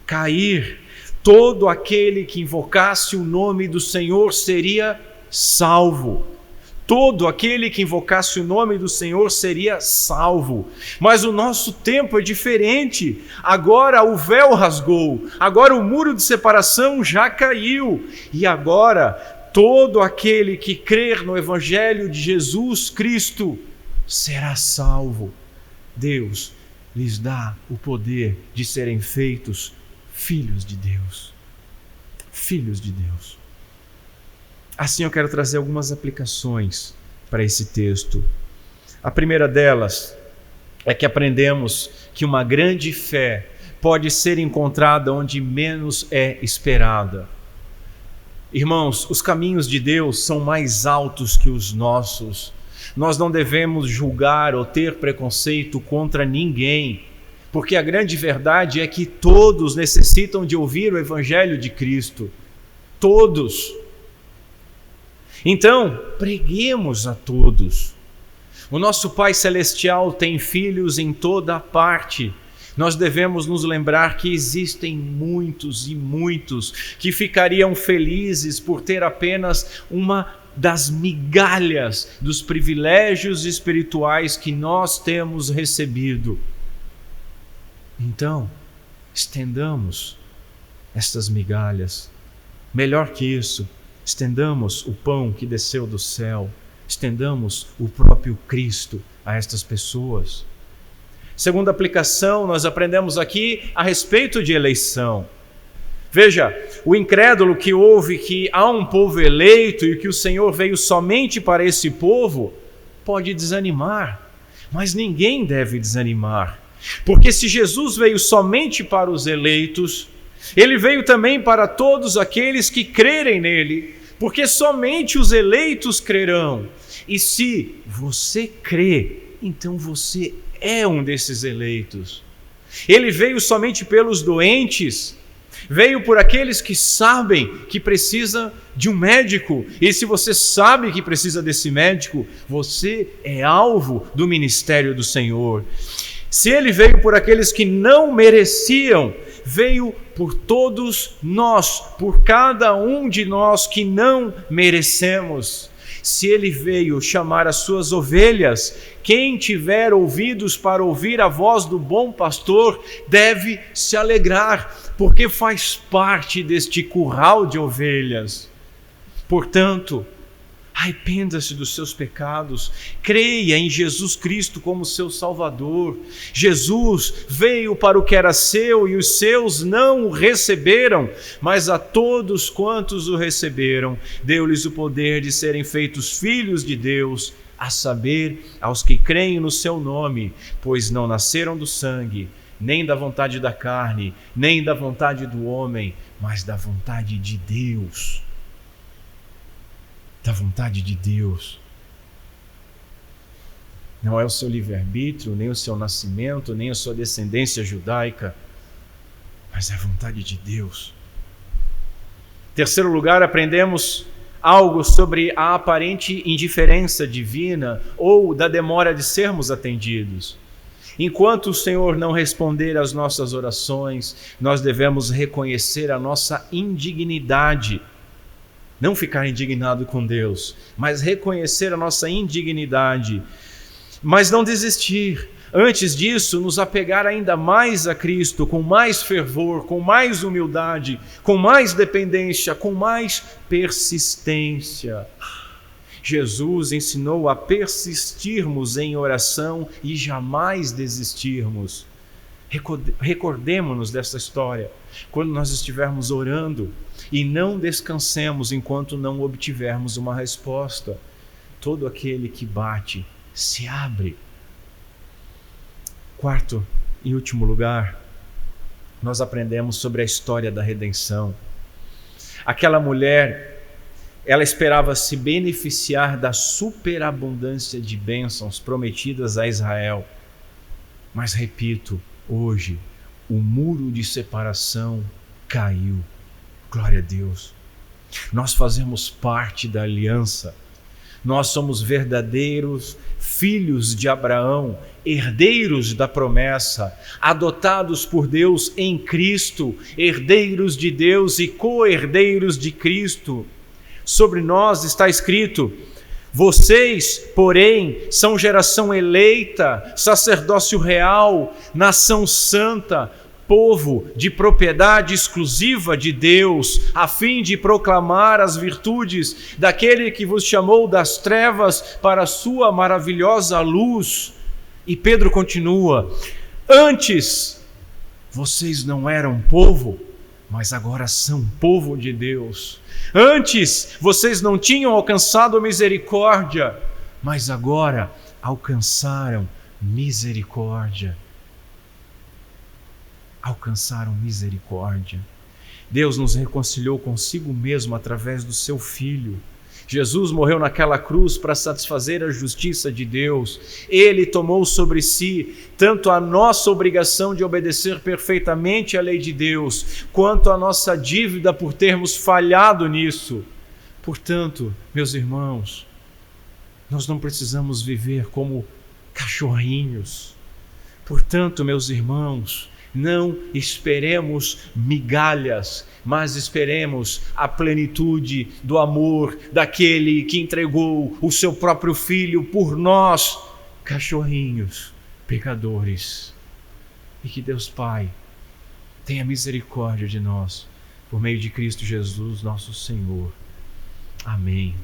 cair, todo aquele que invocasse o nome do Senhor seria salvo. Todo aquele que invocasse o nome do Senhor seria salvo. Mas o nosso tempo é diferente. Agora o véu rasgou, agora o muro de separação já caiu. E agora todo aquele que crer no Evangelho de Jesus Cristo será salvo. Deus lhes dá o poder de serem feitos filhos de Deus. Filhos de Deus. Assim eu quero trazer algumas aplicações para esse texto. A primeira delas é que aprendemos que uma grande fé pode ser encontrada onde menos é esperada. Irmãos, os caminhos de Deus são mais altos que os nossos. Nós não devemos julgar ou ter preconceito contra ninguém, porque a grande verdade é que todos necessitam de ouvir o Evangelho de Cristo. Todos. Então, preguemos a todos. O nosso Pai Celestial tem filhos em toda parte. Nós devemos nos lembrar que existem muitos e muitos que ficariam felizes por ter apenas uma das migalhas dos privilégios espirituais que nós temos recebido. Então, estendamos estas migalhas. Melhor que isso, estendamos o pão que desceu do céu, estendamos o próprio Cristo a estas pessoas. Segunda aplicação, nós aprendemos aqui a respeito de eleição. Veja, o incrédulo que ouve que há um povo eleito e que o Senhor veio somente para esse povo, pode desanimar, mas ninguém deve desanimar. Porque se Jesus veio somente para os eleitos, Ele veio também para todos aqueles que crerem nele, porque somente os eleitos crerão. E se você crê, então você é um desses eleitos. Ele veio somente pelos doentes, veio por aqueles que sabem que precisa de um médico. E se você sabe que precisa desse médico, você é alvo do ministério do Senhor. Se ele veio por aqueles que não mereciam, veio por todos nós, por cada um de nós que não merecemos. Se ele veio chamar as suas ovelhas, quem tiver ouvidos para ouvir a voz do bom pastor deve se alegrar, porque faz parte deste curral de ovelhas. Portanto, arrependa-se dos seus pecados, creia em Jesus Cristo como seu Salvador. Jesus veio para o que era seu e os seus não o receberam, mas a todos quantos o receberam, deu-lhes o poder de serem feitos filhos de Deus, a saber, aos que creem no seu nome, pois não nasceram do sangue, nem da vontade da carne, nem da vontade do homem, mas da vontade de Deus. Da vontade de Deus. Não é o seu livre-arbítrio, nem o seu nascimento, nem a sua descendência judaica, mas é a vontade de Deus. Em terceiro lugar, aprendemos algo sobre a aparente indiferença divina ou da demora de sermos atendidos. Enquanto o Senhor não responder às nossas orações, nós devemos reconhecer a nossa indignidade. Não ficar indignado com Deus, mas reconhecer a nossa indignidade, mas não desistir. Antes disso, nos apegar ainda mais a Cristo, com mais fervor, com mais humildade, com mais dependência, com mais persistência. Jesus ensinou a persistirmos em oração e jamais desistirmos. Recordemo-nos dessa história quando nós estivermos orando e não descansemos enquanto não obtivermos uma resposta. Todo aquele que bate se abre. Quarto e último lugar, nós aprendemos sobre a história da redenção. Aquela mulher, ela esperava se beneficiar da superabundância de bênçãos prometidas a Israel. Mas repito, hoje, o muro de separação caiu. Glória a Deus. Nós fazemos parte da aliança. Nós somos verdadeiros filhos de Abraão, herdeiros da promessa, adotados por Deus em Cristo, herdeiros de Deus e co-herdeiros de Cristo. Sobre nós está escrito: vocês, porém, são geração eleita, sacerdócio real, nação santa, povo de propriedade exclusiva de Deus, a fim de proclamar as virtudes daquele que vos chamou das trevas para a sua maravilhosa luz. E Pedro continua: antes vocês não eram povo, mas agora são povo de Deus. Antes vocês não tinham alcançado misericórdia, mas agora alcançaram misericórdia. Alcançaram misericórdia. Deus nos reconciliou consigo mesmo através do seu Filho. Jesus morreu naquela cruz para satisfazer a justiça de Deus. Ele tomou sobre si tanto a nossa obrigação de obedecer perfeitamente à lei de Deus, quanto a nossa dívida por termos falhado nisso. Portanto, meus irmãos, nós não precisamos viver como cachorrinhos. Portanto, meus irmãos, não esperemos migalhas, mas esperemos a plenitude do amor daquele que entregou o seu próprio Filho por nós, cachorrinhos, pecadores. E que Deus Pai tenha misericórdia de nós, por meio de Cristo Jesus, nosso Senhor. Amém.